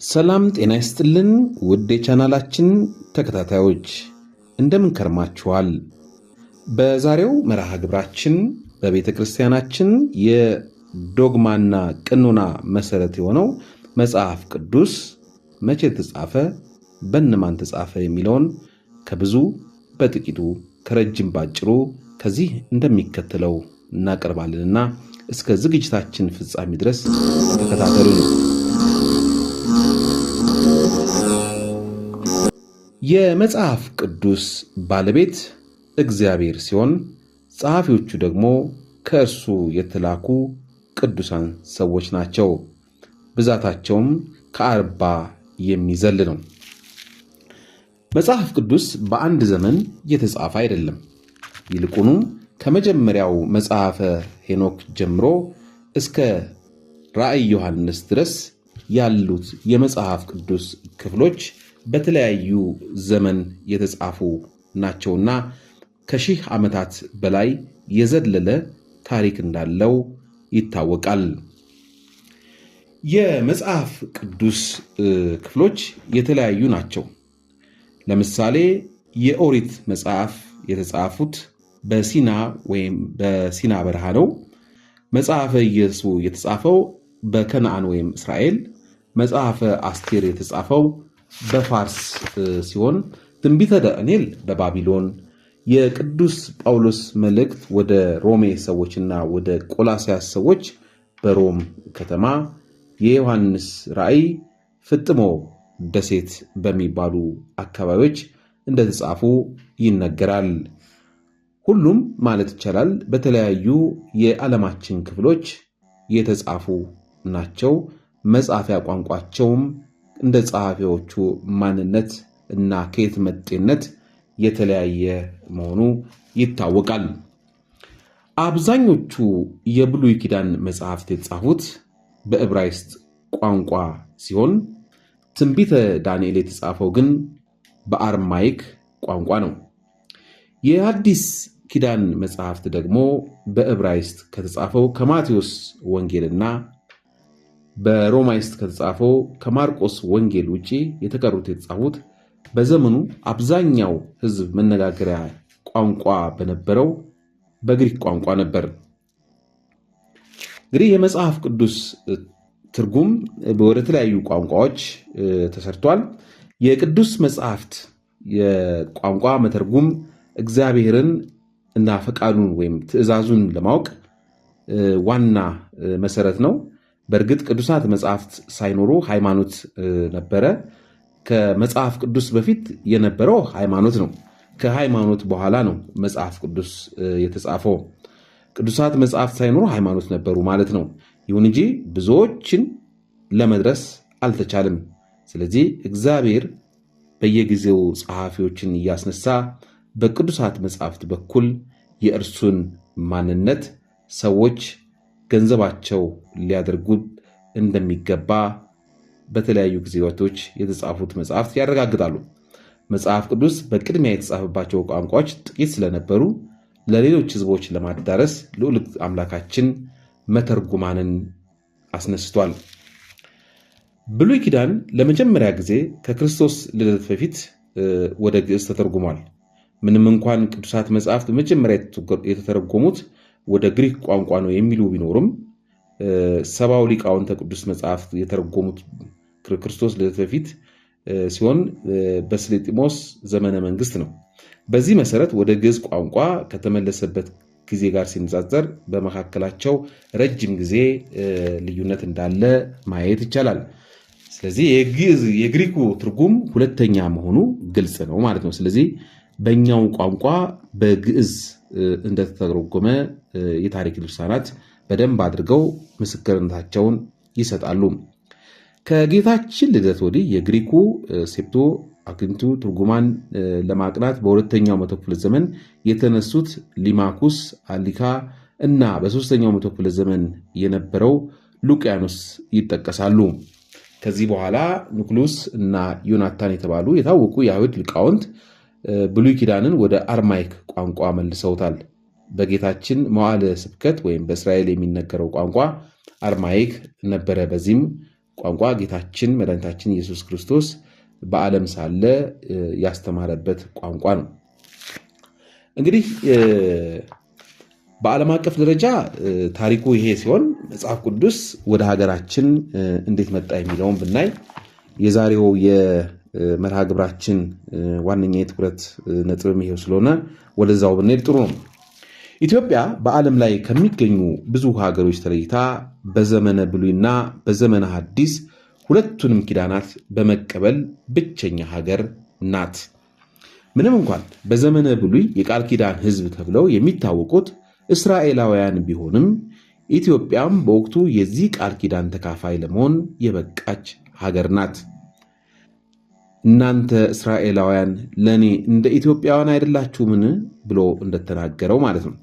ሰላም ጤና ይስጥልን ውድ የቻናላችን ተከታታዮች እንደምን ከርማችኋል? በዛሬው መርሃ ግብራችን በቤተ ክርስቲያናችን የዶግማና ቀኖና መሰረት የሆነው መጽሐፍ ቅዱስ መቼ ተጻፈ፣ በእነማን ተጻፈ የሚለውን ከብዙ በጥቂቱ ከረጅም ባጭሩ ከዚህ እንደሚከተለው እናቀርባለንና እስከ ዝግጅታችን ፍጻሜ ድረስ ተከታተሉን። የመጽሐፍ ቅዱስ ባለቤት እግዚአብሔር ሲሆን ጸሐፊዎቹ ደግሞ ከእርሱ የተላኩ ቅዱሳን ሰዎች ናቸው። ብዛታቸውም ከ40 የሚዘል ነው። መጽሐፍ ቅዱስ በአንድ ዘመን የተጻፈ አይደለም። ይልቁኑ ከመጀመሪያው መጽሐፈ ሄኖክ ጀምሮ እስከ ራእይ ዮሐንስ ድረስ ያሉት የመጽሐፍ ቅዱስ ክፍሎች በተለያዩ ዘመን የተጻፉ ናቸውና ከሺህ ዓመታት በላይ የዘለለ ታሪክ እንዳለው ይታወቃል። የመጽሐፍ ቅዱስ ክፍሎች የተለያዩ ናቸው። ለምሳሌ የኦሪት መጽሐፍ የተጻፉት በሲና ወይም በሲና በረሃ ነው። መጽሐፈ ኢያሱ የተጻፈው በከነዓን ወይም እስራኤል፣ መጽሐፈ አስቴር የተጻፈው በፋርስ ሲሆን ትንቢተ ዳንኤል በባቢሎን፣ የቅዱስ ጳውሎስ መልእክት ወደ ሮሜ ሰዎችና ወደ ቆላስያስ ሰዎች በሮም ከተማ፣ የዮሐንስ ራእይ ፍጥሞ ደሴት በሚባሉ አካባቢዎች እንደተጻፉ ይነገራል። ሁሉም ማለት ይቻላል በተለያዩ የዓለማችን ክፍሎች የተጻፉ ናቸው። መጻፊያ ቋንቋቸውም እንደ ጸሐፊዎቹ ማንነት እና ከየት መጤነት የተለያየ መሆኑ ይታወቃል። አብዛኞቹ የብሉይ ኪዳን መጽሐፍት የተጻፉት በዕብራይስጥ ቋንቋ ሲሆን ትንቢተ ዳንኤል የተጻፈው ግን በአርማይክ ቋንቋ ነው። የአዲስ ኪዳን መጽሐፍት ደግሞ በዕብራይስጥ ከተጻፈው ከማቴዎስ ወንጌልና በሮማይስጥ ከተጻፈው ከማርቆስ ወንጌል ውጪ የተቀሩት የተጻፉት በዘመኑ አብዛኛው ሕዝብ መነጋገሪያ ቋንቋ በነበረው በግሪክ ቋንቋ ነበር። እንግዲህ የመጽሐፍ ቅዱስ ትርጉም ወደ ተለያዩ ቋንቋዎች ተሰርቷል። የቅዱስ መጽሐፍት የቋንቋ መተርጉም እግዚአብሔርን እና ፈቃዱን ወይም ትእዛዙን ለማወቅ ዋና መሰረት ነው። በእርግጥ ቅዱሳት መጽሐፍት ሳይኖሩ ሃይማኖት ነበረ። ከመጽሐፍ ቅዱስ በፊት የነበረው ሃይማኖት ነው። ከሃይማኖት በኋላ ነው መጽሐፍ ቅዱስ የተጻፈው። ቅዱሳት መጽሐፍት ሳይኖሩ ሃይማኖት ነበሩ ማለት ነው። ይሁን እንጂ ብዙዎችን ለመድረስ አልተቻለም። ስለዚህ እግዚአብሔር በየጊዜው ጸሐፊዎችን እያስነሳ በቅዱሳት መጽሐፍት በኩል የእርሱን ማንነት ሰዎች ገንዘባቸው ሊያደርጉት እንደሚገባ በተለያዩ ጊዜያቶች የተጻፉት መጽሐፍት ያረጋግጣሉ። መጽሐፍ ቅዱስ በቅድሚያ የተጻፈባቸው ቋንቋዎች ጥቂት ስለነበሩ ለሌሎች ሕዝቦች ለማዳረስ ልዑል አምላካችን መተርጉማንን አስነስቷል። ብሉይ ኪዳን ለመጀመሪያ ጊዜ ከክርስቶስ ልደት በፊት ወደ ግዕዝ ተተርጉሟል። ምንም እንኳን ቅዱሳት መጽሐፍት መጀመሪያ የተተረጎሙት ወደ ግሪክ ቋንቋ ነው የሚሉ ቢኖሩም ሰባው ሊቃውንተ ቅዱስ መጽሐፍት የተረጎሙት ክርስቶስ ልደት በፊት ሲሆን በስሌጢሞስ ዘመነ መንግስት ነው። በዚህ መሰረት ወደ ግዕዝ ቋንቋ ከተመለሰበት ጊዜ ጋር ሲነጻጸር በመካከላቸው ረጅም ጊዜ ልዩነት እንዳለ ማየት ይቻላል። ስለዚህ የግሪኩ ትርጉም ሁለተኛ መሆኑ ግልጽ ነው ማለት ነው። ስለዚህ በእኛው ቋንቋ በግዕዝ እንደተተረጎመ የታሪክ ድርሳናት በደንብ አድርገው ምስክርነታቸውን ይሰጣሉ። ከጌታችን ልደት ወዲህ የግሪኩ ሴፕቶ አግንቱ ትርጉማን ለማቅናት በሁለተኛው መቶ ክፍለ ዘመን የተነሱት ሊማኩስ፣ አሊካ እና በሶስተኛው መቶ ክፍለ ዘመን የነበረው ሉቅያኖስ ይጠቀሳሉ። ከዚህ በኋላ ኒኩሉስ እና ዮናታን የተባሉ የታወቁ የአይሁድ ሊቃውንት ብሉይ ኪዳንን ወደ አርማይክ ቋንቋ መልሰውታል። በጌታችን መዋዕለ ስብከት ወይም በእስራኤል የሚነገረው ቋንቋ አርማይክ ነበረ። በዚህም ቋንቋ ጌታችን መድኃኒታችን ኢየሱስ ክርስቶስ በዓለም ሳለ ያስተማረበት ቋንቋ ነው። እንግዲህ በዓለም አቀፍ ደረጃ ታሪኩ ይሄ ሲሆን መጽሐፍ ቅዱስ ወደ ሀገራችን እንዴት መጣ የሚለውን ብናይ የዛሬው የመርሃ ግብራችን ዋነኛ የትኩረት ነጥብም ይሄው ስለሆነ ወደዛው ብንሄድ ጥሩ ነው። ኢትዮጵያ በዓለም ላይ ከሚገኙ ብዙ ሀገሮች ተለይታ በዘመነ ብሉይና በዘመነ ሐዲስ ሁለቱንም ኪዳናት በመቀበል ብቸኛ ሀገር ናት። ምንም እንኳን በዘመነ ብሉይ የቃል ኪዳን ሕዝብ ተብለው የሚታወቁት እስራኤላውያን ቢሆንም ኢትዮጵያም በወቅቱ የዚህ ቃል ኪዳን ተካፋይ ለመሆን የበቃች ሀገር ናት። እናንተ እስራኤላውያን ለእኔ እንደ ኢትዮጵያውያን አይደላችሁምን ብሎ እንደተናገረው ማለት ነው።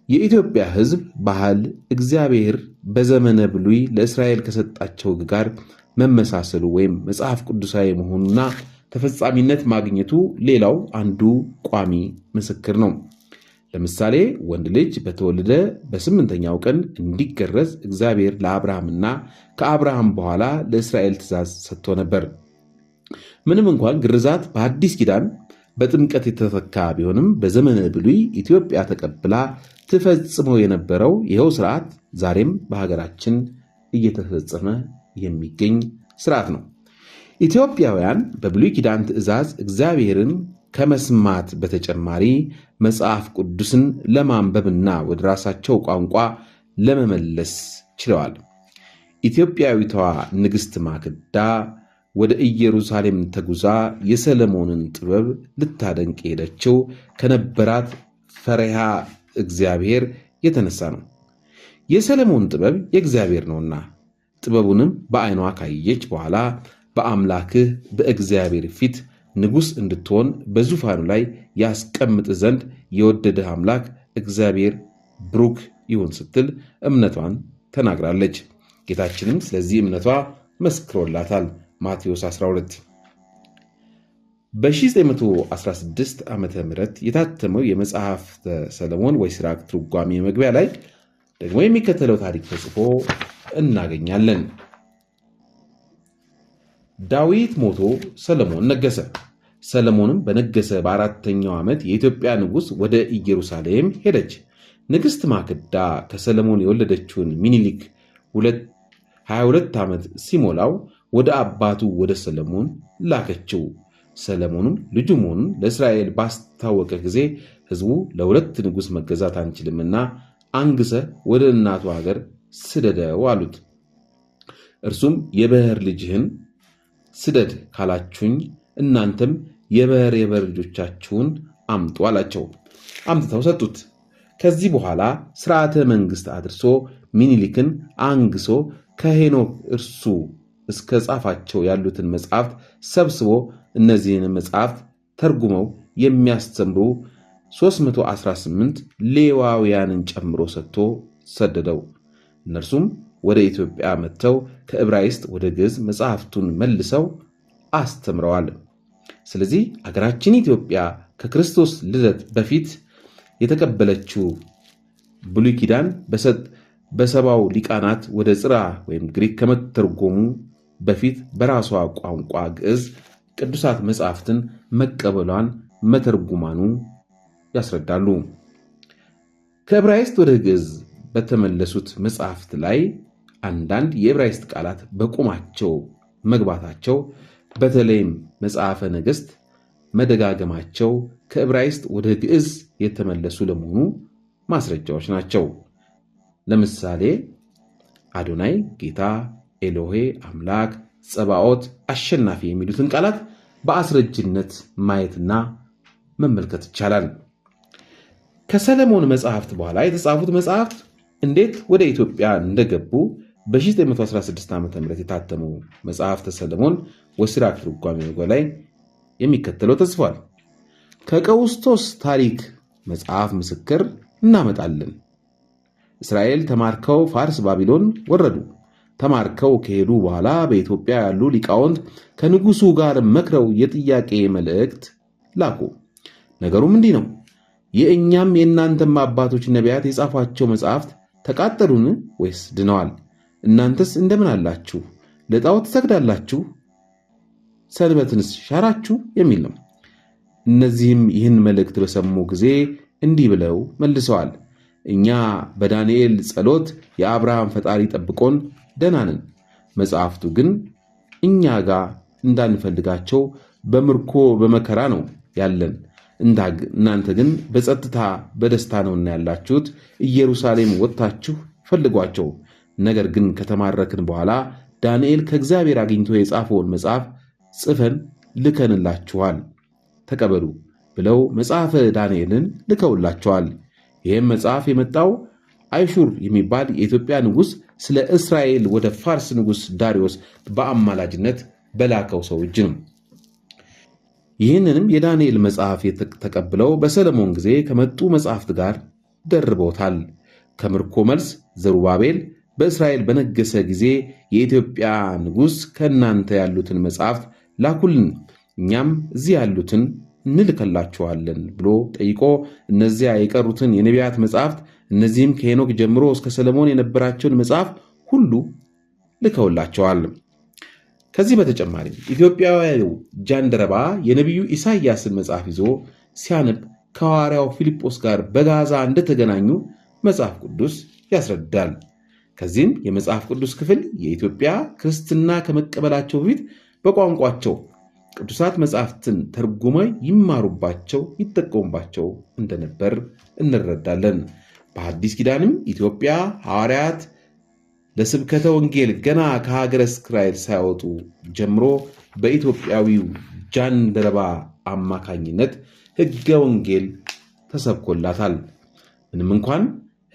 የኢትዮጵያ ሕዝብ ባህል እግዚአብሔር በዘመነ ብሉይ ለእስራኤል ከሰጣቸው ሕግ ጋር መመሳሰሉ ወይም መጽሐፍ ቅዱሳዊ መሆኑና ተፈጻሚነት ማግኘቱ ሌላው አንዱ ቋሚ ምስክር ነው። ለምሳሌ ወንድ ልጅ በተወለደ በ8ኛው ቀን እንዲገረዝ እግዚአብሔር ለአብርሃምና ከአብርሃም በኋላ ለእስራኤል ትእዛዝ ሰጥቶ ነበር። ምንም እንኳን ግርዛት በአዲስ ኪዳን በጥምቀት የተተካ ቢሆንም በዘመነ ብሉይ ኢትዮጵያ ተቀብላ ትፈጽመው የነበረው ይኸው ስርዓት ዛሬም በሀገራችን እየተፈጸመ የሚገኝ ስርዓት ነው። ኢትዮጵያውያን በብሉይ ኪዳን ትእዛዝ እግዚአብሔርን ከመስማት በተጨማሪ መጽሐፍ ቅዱስን ለማንበብና ወደ ራሳቸው ቋንቋ ለመመለስ ችለዋል። ኢትዮጵያዊቷ ንግሥት ማክዳ ወደ ኢየሩሳሌም ተጉዛ የሰለሞንን ጥበብ ልታደንቅ ሄደችው ከነበራት ፈሪሃ እግዚአብሔር የተነሳ ነው። የሰለሞን ጥበብ የእግዚአብሔር ነውና ጥበቡንም በዓይኗ ካየች በኋላ በአምላክህ በእግዚአብሔር ፊት ንጉሥ እንድትሆን በዙፋኑ ላይ ያስቀምጥ ዘንድ የወደደህ አምላክ እግዚአብሔር ብሩክ ይሁን ስትል እምነቷን ተናግራለች። ጌታችንም ስለዚህ እምነቷ መስክሮላታል። ማቴዎስ 12 በ1916 ዓመተ ምህረት የታተመው የመጽሐፍተ ሰለሞን ወይስራክ ትርጓሜ መግቢያ ላይ ደግሞ የሚከተለው ታሪክ ተጽፎ እናገኛለን። ዳዊት ሞቶ ሰለሞን ነገሰ። ሰለሞንም በነገሰ በ4ኛው ዓመት የኢትዮጵያ ንጉሥ ወደ ኢየሩሳሌም ሄደች። ንግሥት ማክዳ ከሰለሞን የወለደችውን ሚኒሊክ 22 ዓመት ሲሞላው ወደ አባቱ ወደ ሰለሞን ላከችው። ሰለሞንም ልጁ መሆኑን ለእስራኤል ባስታወቀ ጊዜ ሕዝቡ ለሁለት ንጉሥ መገዛት አንችልምና አንግሰ ወደ እናቱ ሀገር ስደደው አሉት። እርሱም የበኵር ልጅህን ስደድ ካላችሁኝ እናንተም የበኵር ልጆቻችሁን አምጡ አላቸው። አምጥተው ሰጡት። ከዚህ በኋላ ሥርዓተ መንግሥት አድርሶ ሚኒሊክን አንግሶ ከሄኖክ እርሱ እስከ ጻፋቸው ያሉትን መጽሐፍት ሰብስቦ እነዚህን መጽሐፍት ተርጉመው የሚያስተምሩ 318 ሌዋውያንን ጨምሮ ሰጥቶ ሰደደው። እነርሱም ወደ ኢትዮጵያ መጥተው ከዕብራይስጥ ወደ ግዕዝ መጽሐፍቱን መልሰው አስተምረዋል። ስለዚህ አገራችን ኢትዮጵያ ከክርስቶስ ልደት በፊት የተቀበለችው ብሉይ ኪዳን በሰባው ሊቃናት ወደ ጽራ ወይም ግሪክ ከመተርጎሙ በፊት በራሷ ቋንቋ ግዕዝ ቅዱሳት መጽሐፍትን መቀበሏን መተርጉማኑ ያስረዳሉ። ከዕብራይስጥ ወደ ግዕዝ በተመለሱት መጽሐፍት ላይ አንዳንድ የዕብራይስጥ ቃላት በቁማቸው መግባታቸው በተለይም መጽሐፈ ነገሥት መደጋገማቸው ከዕብራይስጥ ወደ ግዕዝ የተመለሱ ለመሆኑ ማስረጃዎች ናቸው። ለምሳሌ አዶናይ ጌታ፣ ኤሎሄ አምላክ፣ ጸባኦት አሸናፊ የሚሉትን ቃላት በአስረጅነት ማየትና መመልከት ይቻላል። ከሰለሞን መጽሐፍት በኋላ የተጻፉት መጽሐፍት እንዴት ወደ ኢትዮጵያ እንደገቡ በ1916 ዓ.ም የታተመው መጽሐፍተ ሰለሞን ወሲራክ ትርጓሜ መግቢያ ላይ የሚከተለው ተጽፏል። ከቀውስጦስ ታሪክ መጽሐፍ ምስክር እናመጣለን። እስራኤል ተማርከው ፋርስ ባቢሎን ወረዱ። ተማርከው ከሄዱ በኋላ በኢትዮጵያ ያሉ ሊቃውንት ከንጉሱ ጋር መክረው የጥያቄ መልእክት ላኩ። ነገሩም እንዲህ ነው። የእኛም የእናንተም አባቶች ነቢያት የጻፏቸው መጽሐፍት ተቃጠሉን ወይስ ድነዋል? እናንተስ እንደምን አላችሁ? ለጣዖት ትሰግዳላችሁ? ሰንበትንስ ሻራችሁ? የሚል ነው። እነዚህም ይህን መልእክት በሰሙ ጊዜ እንዲህ ብለው መልሰዋል። እኛ በዳንኤል ጸሎት የአብርሃም ፈጣሪ ጠብቆን ደህና ነን። መጽሐፍቱ ግን እኛ ጋር እንዳንፈልጋቸው በምርኮ በመከራ ነው ያለን። እናንተ ግን በጸጥታ በደስታ ነውና ያላችሁት። ኢየሩሳሌም ወጥታችሁ ፈልጓቸው። ነገር ግን ከተማረክን በኋላ ዳንኤል ከእግዚአብሔር አግኝቶ የጻፈውን መጽሐፍ ጽፈን ልከንላችኋል፣ ተቀበሉ ብለው መጽሐፈ ዳንኤልን ልከውላቸዋል። ይህም መጽሐፍ የመጣው አይሹር የሚባል የኢትዮጵያ ንጉሥ ስለ እስራኤል ወደ ፋርስ ንጉሥ ዳሪዮስ በአማላጅነት በላከው ሰው እጅ ነው። ይህንንም የዳንኤል መጽሐፍ ተቀብለው በሰለሞን ጊዜ ከመጡ መጽሐፍት ጋር ደርበውታል። ከምርኮ መልስ ዘሩባቤል በእስራኤል በነገሰ ጊዜ የኢትዮጵያ ንጉሥ ከእናንተ ያሉትን መጽሐፍት ላኩልን፣ እኛም እዚህ ያሉትን እንልከላችኋለን ብሎ ጠይቆ እነዚያ የቀሩትን የነቢያት መጽሐፍት እነዚህም ከሄኖክ ጀምሮ እስከ ሰለሞን የነበራቸውን መጽሐፍ ሁሉ ልከውላቸዋል። ከዚህ በተጨማሪ ኢትዮጵያዊው ጃንደረባ የነቢዩ ኢሳይያስን መጽሐፍ ይዞ ሲያነብ ከሐዋርያው ፊልጶስ ጋር በጋዛ እንደተገናኙ መጽሐፍ ቅዱስ ያስረዳል። ከዚህም የመጽሐፍ ቅዱስ ክፍል የኢትዮጵያ ክርስትና ከመቀበላቸው በፊት በቋንቋቸው ቅዱሳት መጽሐፍትን ተርጉመው ይማሩባቸው ይጠቀሙባቸው እንደነበር እንረዳለን። በአዲስ ኪዳንም ኢትዮጵያ ሐዋርያት ለስብከተ ወንጌል ገና ከሀገረ እስራኤል ሳይወጡ ጀምሮ በኢትዮጵያዊው ጃንደረባ አማካኝነት ሕገ ወንጌል ተሰብኮላታል። ምንም እንኳን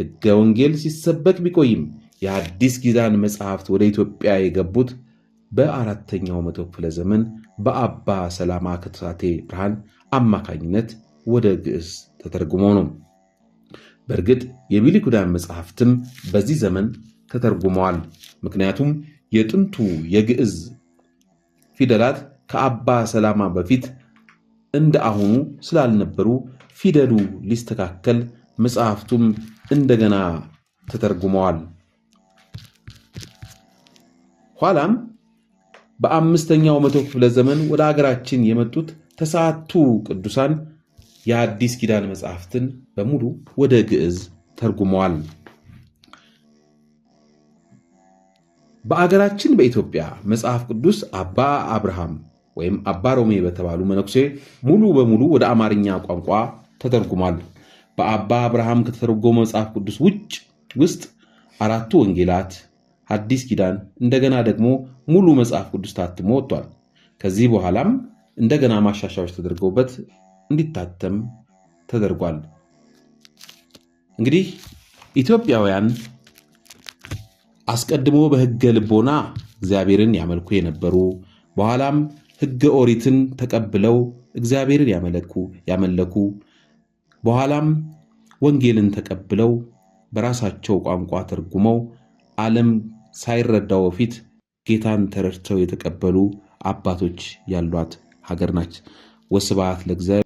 ሕገ ወንጌል ሲሰበክ ቢቆይም የአዲስ ኪዳን መጽሐፍት ወደ ኢትዮጵያ የገቡት በአራተኛው መቶ ክፍለ ዘመን በአባ ሰላማ ከሳቴ ብርሃን አማካኝነት ወደ ግዕዝ ተተርጉሞ ነው። በእርግጥ የብሉይ ኪዳን መጽሐፍትም በዚህ ዘመን ተተርጉመዋል። ምክንያቱም የጥንቱ የግዕዝ ፊደላት ከአባ ሰላማ በፊት እንደ አሁኑ ስላልነበሩ ፊደሉ ሊስተካከል መጽሐፍቱም እንደገና ተተርጉመዋል። ኋላም በአምስተኛው መቶ ክፍለ ዘመን ወደ አገራችን የመጡት ተስዓቱ ቅዱሳን የአዲስ ኪዳን መጽሐፍትን በሙሉ ወደ ግዕዝ ተርጉመዋል። በአገራችን በኢትዮጵያ መጽሐፍ ቅዱስ አባ አብርሃም ወይም አባ ሮሜ በተባሉ መነኩሴ ሙሉ በሙሉ ወደ አማርኛ ቋንቋ ተተርጉሟል። በአባ አብርሃም ከተተረጎመ መጽሐፍ ቅዱስ ውስጥ አራቱ ወንጌላት፣ አዲስ ኪዳን፣ እንደገና ደግሞ ሙሉ መጽሐፍ ቅዱስ ታትሞ ወጥቷል። ከዚህ በኋላም እንደገና ማሻሻያዎች ተደርገውበት እንዲታተም ተደርጓል። እንግዲህ ኢትዮጵያውያን አስቀድሞ በሕገ ልቦና እግዚአብሔርን ያመልኩ የነበሩ በኋላም ሕገ ኦሪትን ተቀብለው እግዚአብሔርን ያመለኩ በኋላም ወንጌልን ተቀብለው በራሳቸው ቋንቋ ተርጉመው ዓለም ሳይረዳው በፊት ጌታን ተረድተው የተቀበሉ አባቶች ያሏት ሀገር ናች። ወስብሐት ለእግዚአብሔር።